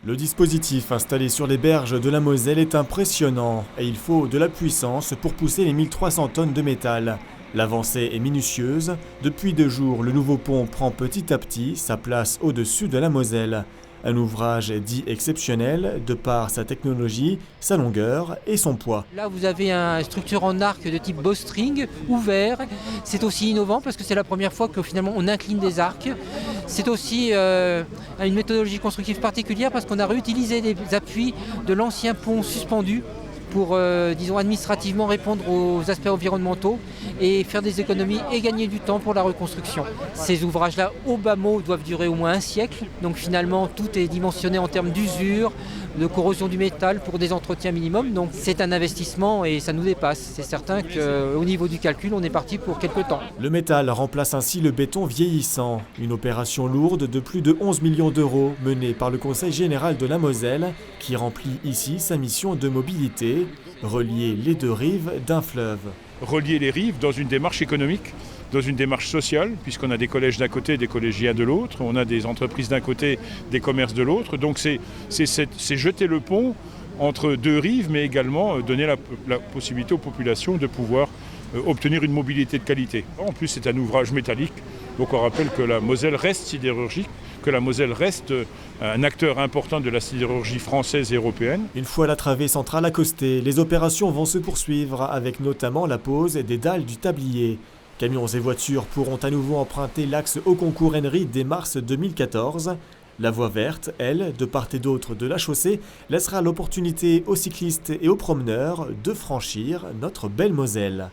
Le dispositif installé sur les berges de la Moselle est impressionnant et il faut de la puissance pour pousser les 1300 tonnes de métal. L'avancée est minutieuse. Depuis 2 jours, le nouveau pont prend petit à petit sa place au-dessus de la Moselle. Un ouvrage dit exceptionnel de par sa technologie, sa longueur et son poids. Là, vous avez une structure en arc de type bowstring ouvert. C'est aussi innovant parce que c'est la première fois que finalement on incline des arcs. C'est aussi une méthodologie constructive particulière parce qu'on a réutilisé les appuis de l'ancien pont suspendu pour, disons, administrativement répondre aux aspects environnementaux et faire des économies et gagner du temps pour la reconstruction. Ces ouvrages-là, au bas mot, doivent durer au moins 1 siècle. Donc finalement, tout est dimensionné en termes d'usure, de corrosion du métal pour des entretiens minimums. Donc c'est un investissement et ça nous dépasse. C'est certain qu'au niveau du calcul, on est parti pour quelques temps. Le métal remplace ainsi le béton vieillissant. Une opération lourde de plus de 11 millions d'euros menée par le Conseil général de la Moselle qui remplit ici sa mission de mobilité, relier les 2 rives d'un fleuve. Relier les rives dans une démarche économique, dans une démarche sociale, puisqu'on a des collèges d'un côté, des collégiens de l'autre, on a des entreprises d'un côté, des commerces de l'autre. Donc c'est jeter le pont entre 2 rives, mais également donner la possibilité aux populations de pouvoir obtenir une mobilité de qualité. En plus, c'est un ouvrage métallique, donc on rappelle que la Moselle reste sidérurgique, que la Moselle reste un acteur important de la sidérurgie française et européenne. Une fois la travée centrale accostée, les opérations vont se poursuivre avec notamment la pose des dalles du tablier. Camions et voitures pourront à nouveau emprunter l'axe Auconcourt-Henry dès mars 2014. La voie verte, elle, de part et d'autre de la chaussée, laissera l'opportunité aux cyclistes et aux promeneurs de franchir notre belle Moselle.